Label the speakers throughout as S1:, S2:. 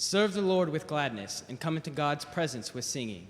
S1: Serve the Lord with gladness and come into God's presence with singing.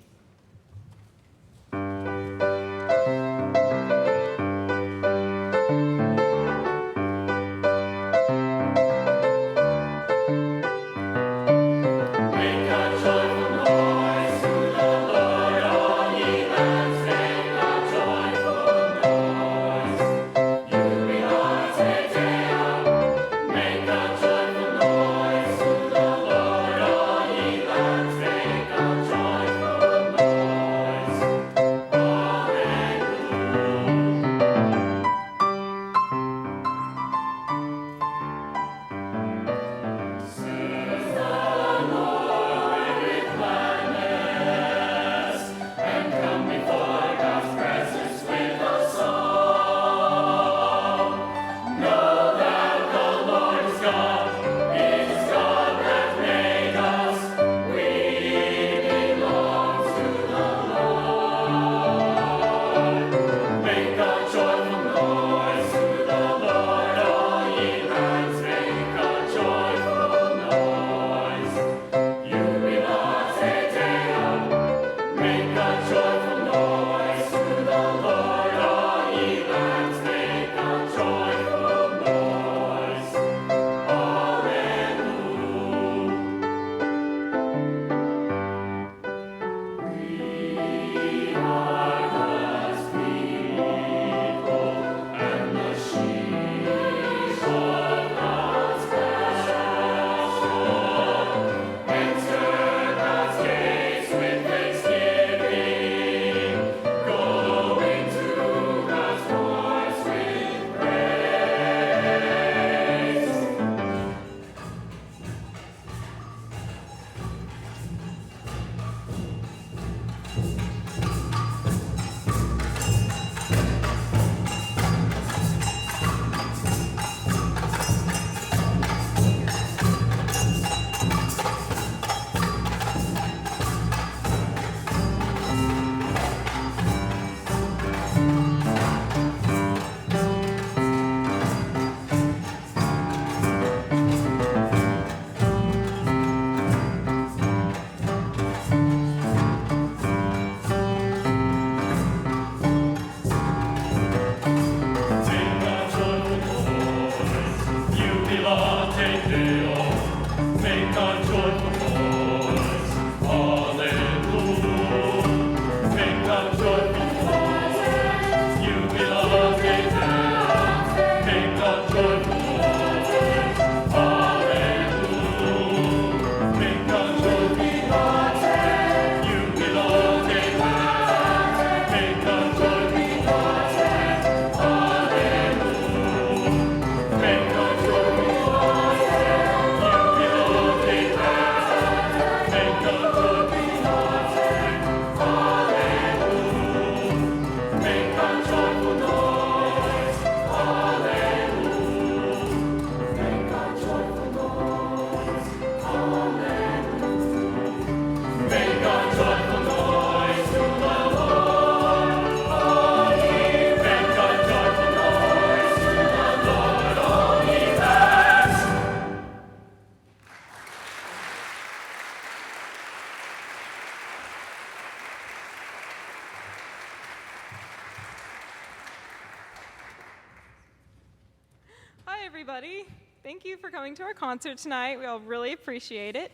S2: Everybody. Thank you for coming to our concert tonight. We all really appreciate it.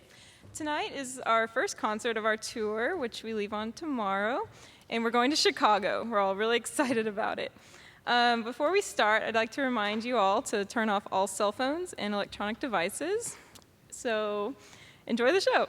S2: Tonight is our first concert of our tour, which we leave on tomorrow, and we're going to Chicago. We're all really excited about it. Before we start, I'd like to remind you all to turn off all cell phones and electronic devices. So enjoy the show.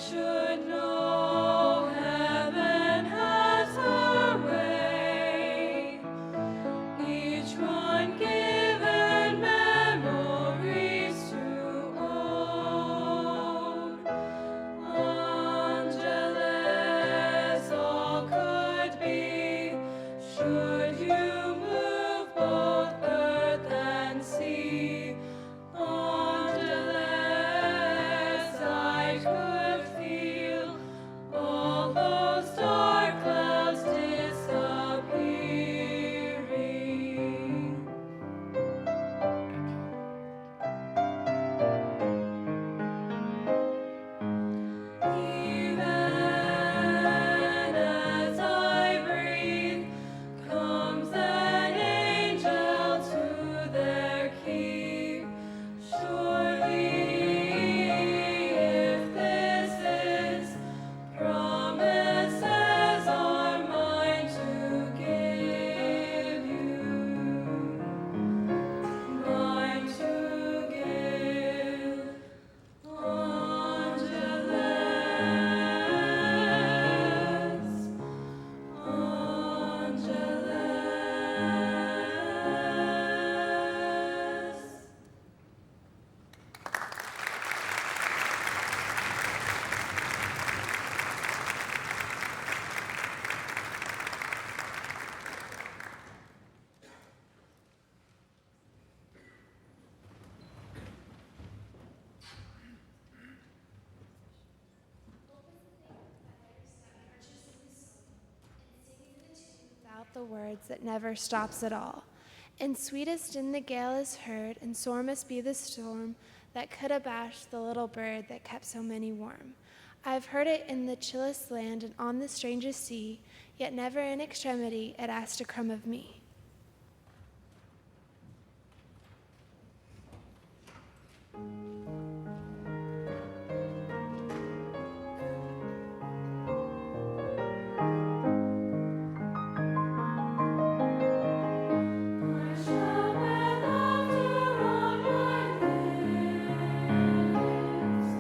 S3: should know heaven has a way, each one given memories to own. Angeles all could be, should you move both earth and sea. Angeles, I could feel all those dark clouds disappearing. Even as I breathe, comes an angel to their keep. Surely, if this is, promises are mine to give you, mine to give. Angeles.
S4: Without the words that never stops at all. And sweetest in the gale is heard, and sore must be the storm that could abash the little bird that kept so many warm. I've heard it in the chillest land and on the strangest sea, yet never in extremity it asked a crumb of me.
S3: I shall wear laughter on my lips,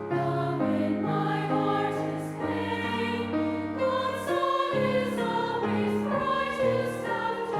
S3: though in my heart is pain. God's sun is always brightest after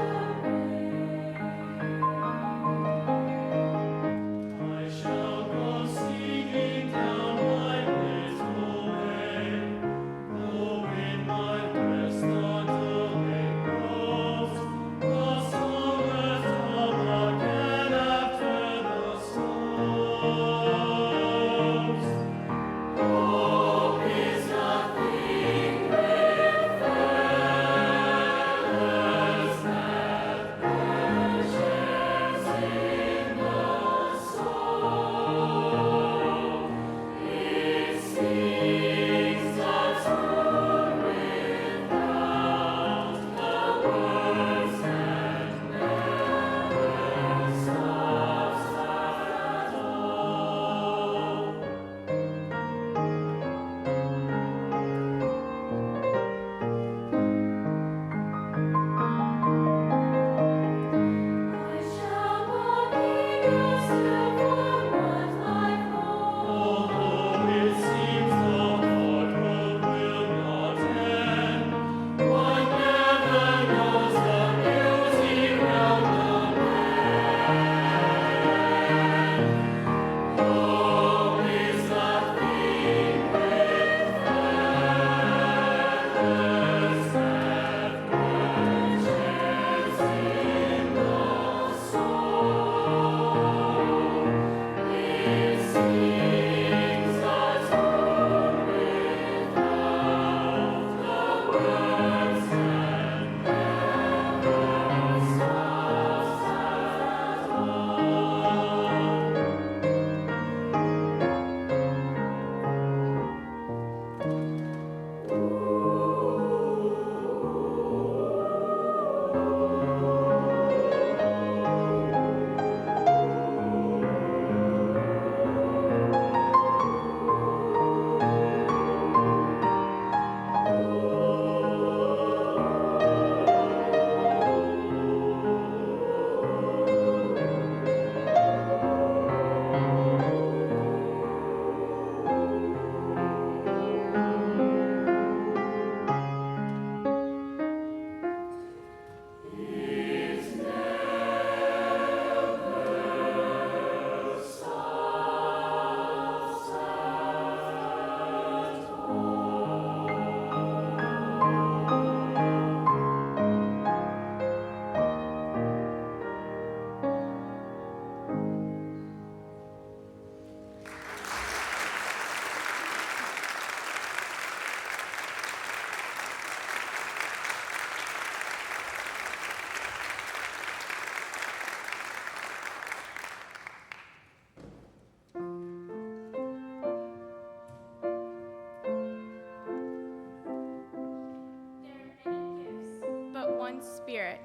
S5: one Spirit.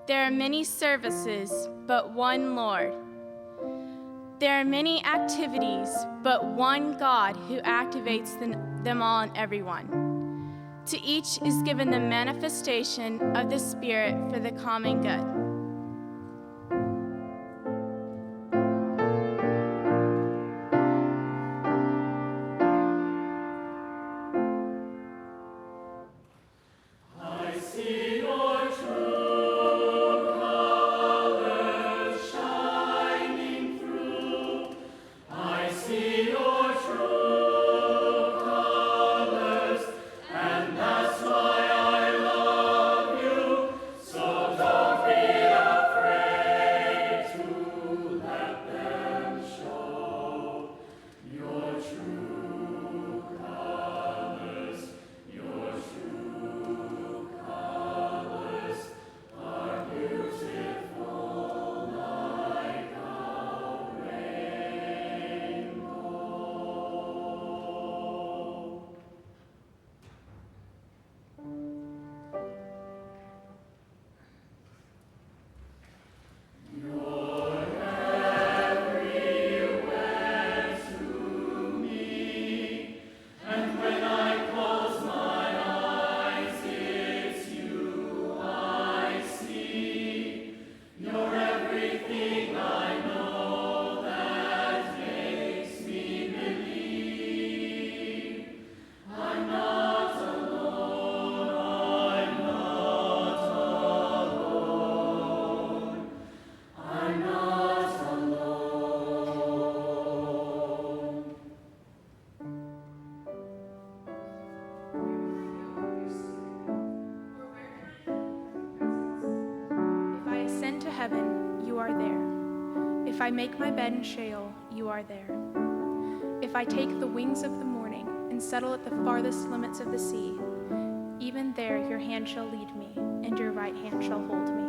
S5: There are many services, but one Lord. There are many activities, but one God who activates them all and everyone. To each is given the manifestation of the Spirit for the common good.
S4: Heaven, you are there. If I make my bed in Sheol, you are there. If I take the wings of the morning and settle at the farthest limits of the sea, even there your hand shall lead me, and your right hand shall hold me.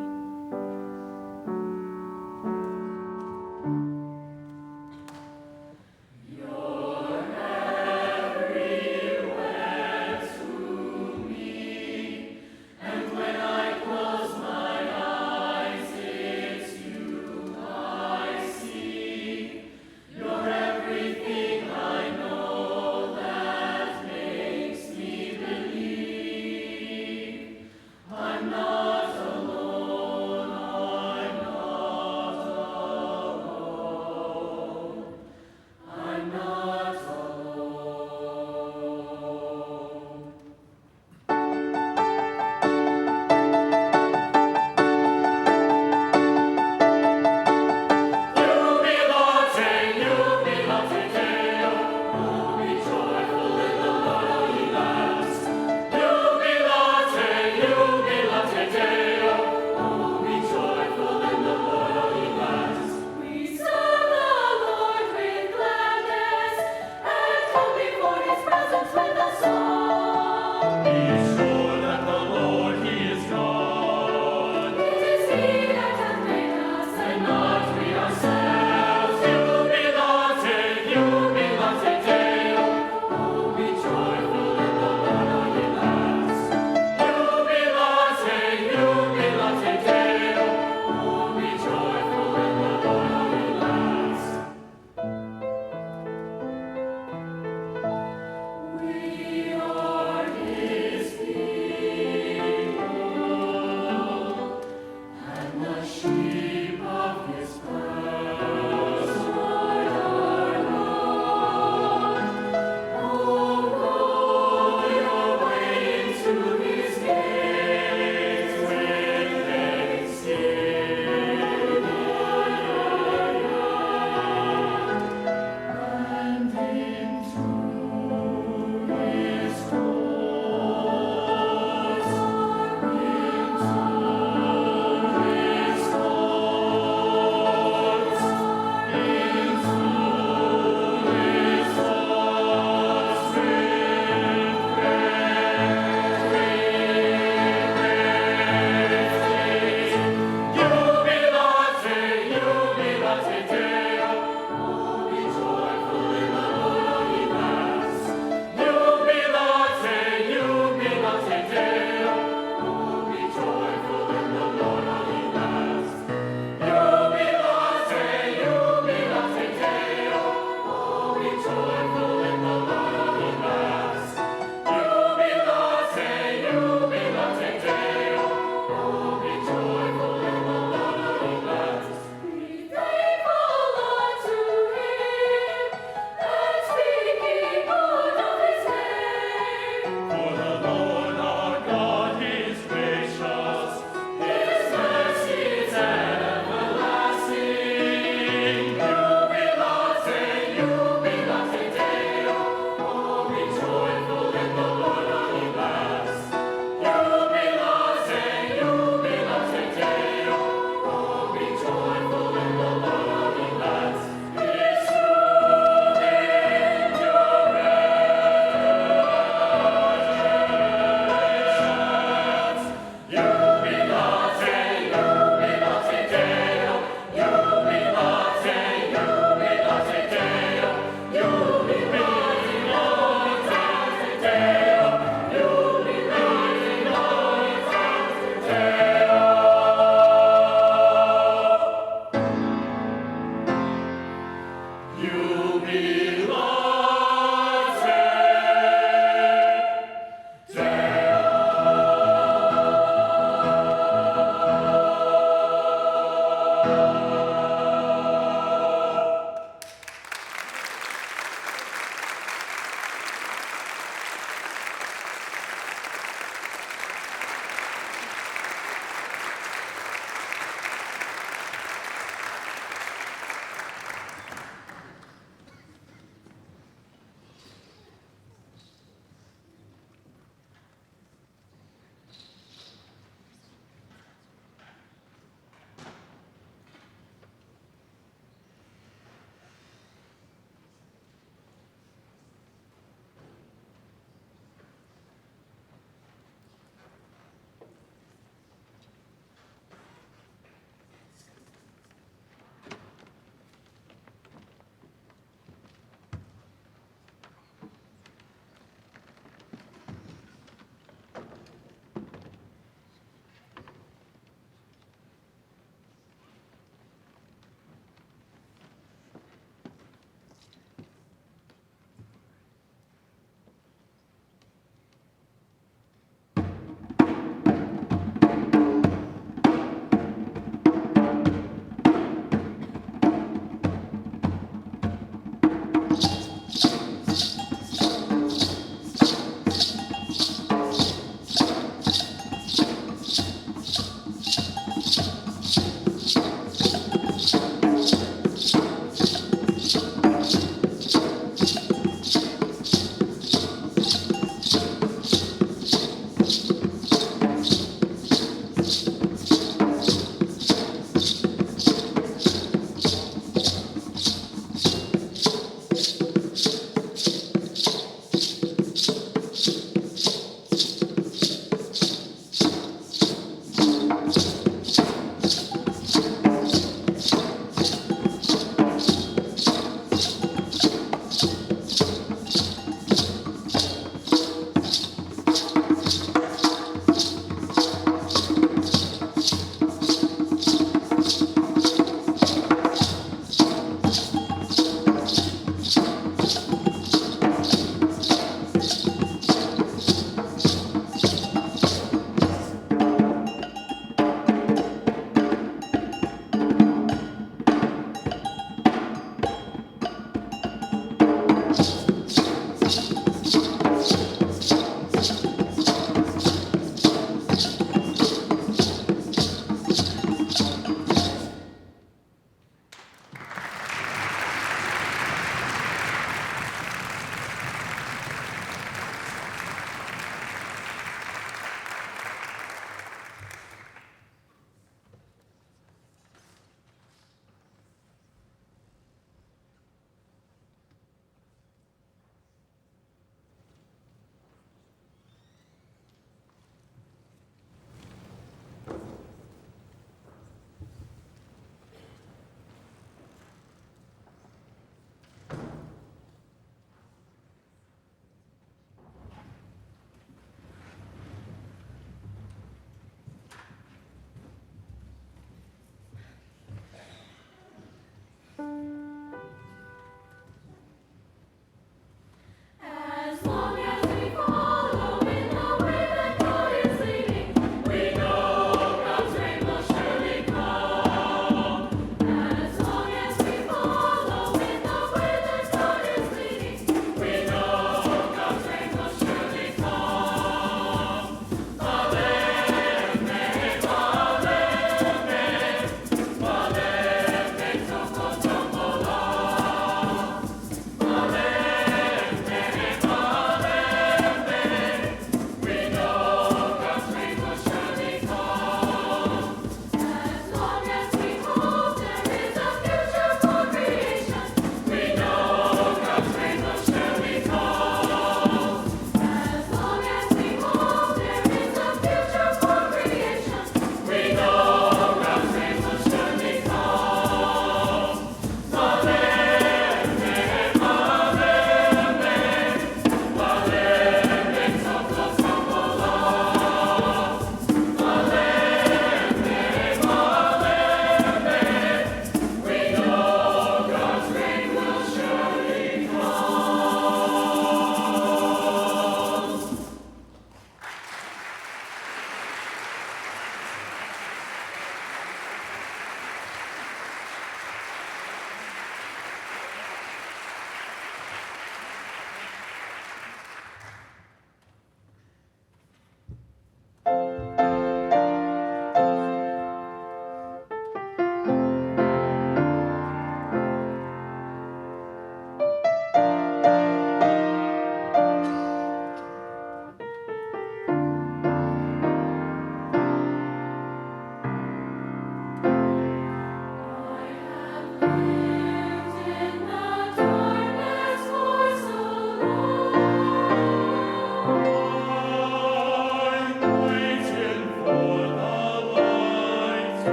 S3: I'm not alone.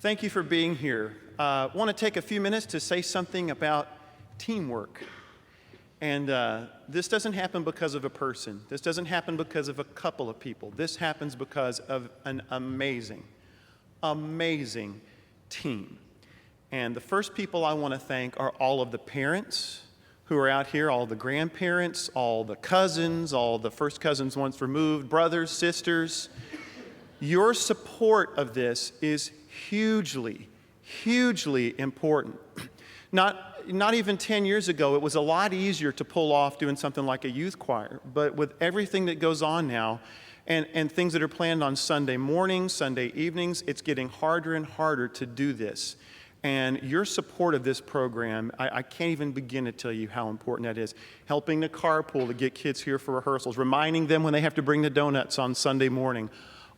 S6: Thank you for being here. I want to take a few minutes to say something about teamwork. And this doesn't happen because of a person. This doesn't happen because of a couple of people. This happens because of an amazing, amazing team. And the first people I want to thank are all of the parents who are out here, all the grandparents, all the cousins, all the first cousins once removed, brothers, sisters. Your support of this is hugely, hugely important. Not even 10 years ago, it was a lot easier to pull off doing something like a youth choir. But with everything that goes on now and things that are planned on Sunday mornings, Sunday evenings, it's getting harder and harder to do this. And your support of this program, I can't even begin to tell you how important that is. Helping the carpool to get kids here for rehearsals, reminding them when they have to bring the donuts on Sunday morning,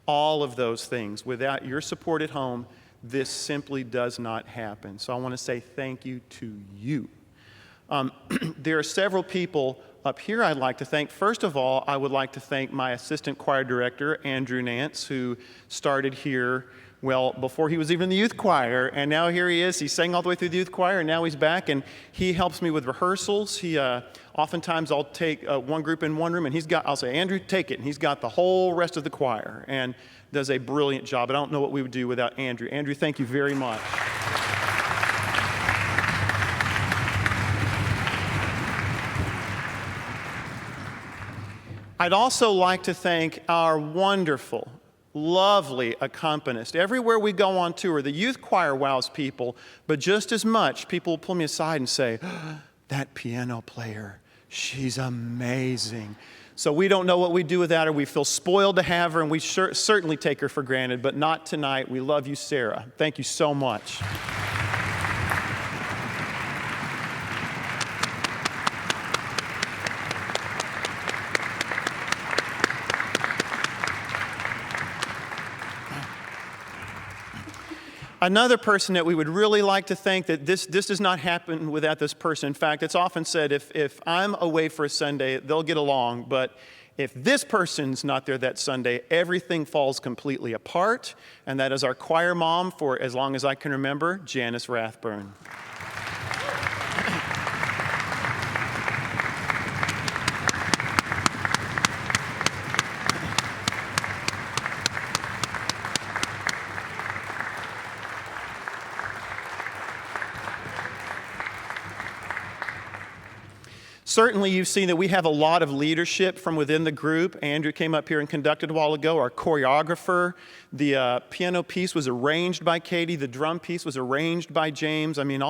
S6: all of those things. Without your support at home, this simply does not happen. So I want to say thank you to you. There are several people up here I'd like to thank. First of all, I would like to thank my assistant choir director, Andrew Nance, who started here, well, before he was even in the youth choir, and now here he is. He sang all the way through the youth choir, and now he's back, and he helps me with rehearsals. He oftentimes I'll take one group in one room, and I'll say, Andrew, take it, and he's got the whole rest of the choir, and does a brilliant job. I don't know what we would do without Andrew. Andrew, thank you very much. I'd also like to thank our wonderful, lovely accompanist. Everywhere we go on tour, the youth choir wows people, but just as much, people will pull me aside and say, that piano player, she's amazing. So we don't know what we do without her. We feel spoiled to have her, and we certainly take her for granted, but not tonight. We love you, Sarah. Thank you so much. Another person that we would really like to thank, that this does not happen without this person. In fact, it's often said if I'm away for a Sunday, they'll get along, but if this person's not there that Sunday, everything falls completely apart, and that is our choir mom for as long as I can remember, Janice Rathburn. Certainly, you've seen that we have a lot of leadership from within the group. Andrew came up here and conducted a while ago, our choreographer. The piano piece was arranged by Katie. The drum piece was arranged by James. I mean,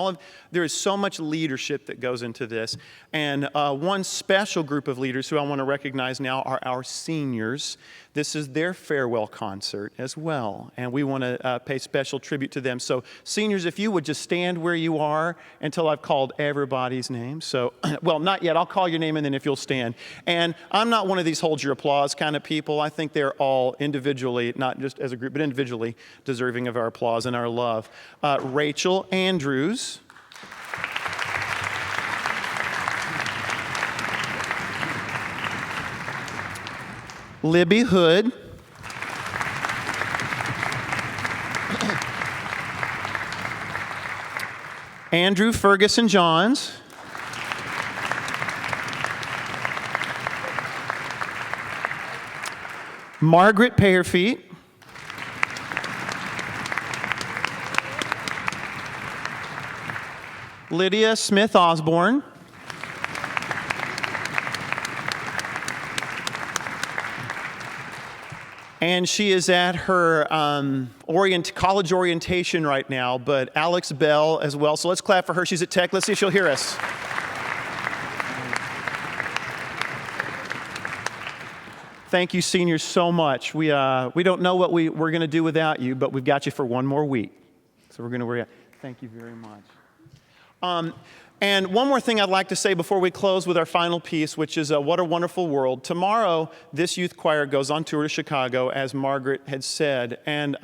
S6: there is so much leadership that goes into this. And one special group of leaders who I want to recognize now are our seniors. This is their farewell concert as well, and we want to pay special tribute to them. So, seniors, if you would just stand where you are until I've called everybody's name. So, well, not yet. I'll call your name, and then if you'll stand. And I'm not one of these hold your applause kind of people. I think they're all individually, not just as a group, but individually deserving of our applause and our love. Rachel Andrews. Libby Hood. Andrew Ferguson Johns. Margaret Payerfeet. Lydia Smith Osborne. And she is at her college orientation right now, but Alex Bell as well. So let's clap for her. She's at Tech. Let's see if she'll hear us. Thank you, seniors, so much. We don't know what we're going to do without you, but we've got you for one more week. So we're going to thank you very much. And one more thing I'd like to say before we close with our final piece, which is What a Wonderful World. Tomorrow, this youth choir goes on tour to Chicago, as Margaret had said. And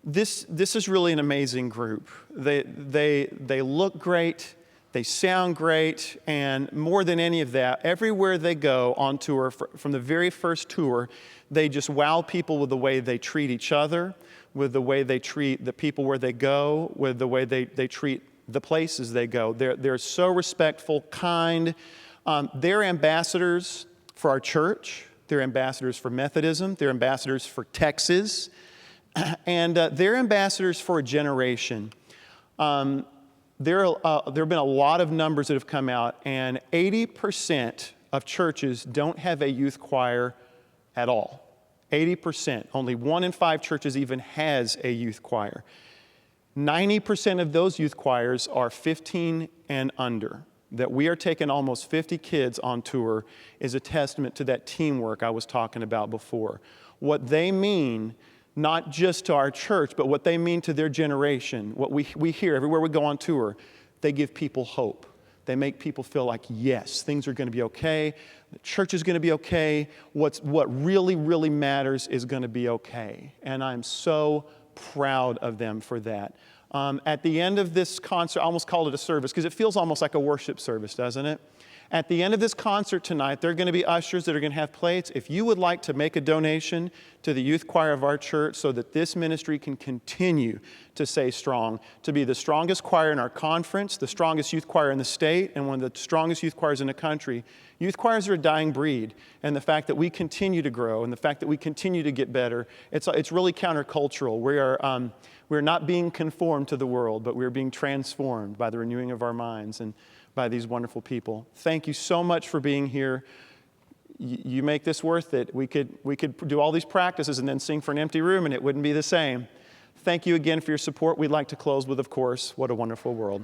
S6: this is really an amazing group. They look great. They sound great, and more than any of that, everywhere they go on tour, from the very first tour, they just wow people with the way they treat each other, with the way they treat the people where they go, with the way they treat the places they go. They're so respectful, kind. They're ambassadors for our church. They're ambassadors for Methodism. They're ambassadors for Texas. And they're ambassadors for a generation. There have been a lot of numbers that have come out, and 80% of churches don't have a youth choir at all. 80%. Only 1 in 5 churches even has a youth choir. 90% of those youth choirs are 15 and under. That we are taking almost 50 kids on tour is a testament to that teamwork I was talking about before. What they mean, not just to our church, but what they mean to their generation. What we hear everywhere we go on tour, they give people hope. They make people feel like, yes, things are going to be okay. The church is going to be okay. What really, really matters is going to be okay. And I'm so proud of them for that. At the end of this concert, I almost called it a service because it feels almost like a worship service, doesn't it? At the end of this concert tonight, there are going to be ushers that are going to have plates. If you would like to make a donation to the youth choir of our church so that this ministry can continue to stay strong, to be the strongest choir in our conference, the strongest youth choir in the state, and one of the strongest youth choirs in the country, youth choirs are a dying breed. And the fact that we continue to grow and the fact that we continue to get better, it's really countercultural. We're not being conformed to the world, but we're being transformed by the renewing of our minds and by these wonderful people. Thank you so much for being here. You make this worth it. We could do all these practices and then sing for an empty room and it wouldn't be the same. Thank you again for your support. We'd like to close with, of course, What a Wonderful World.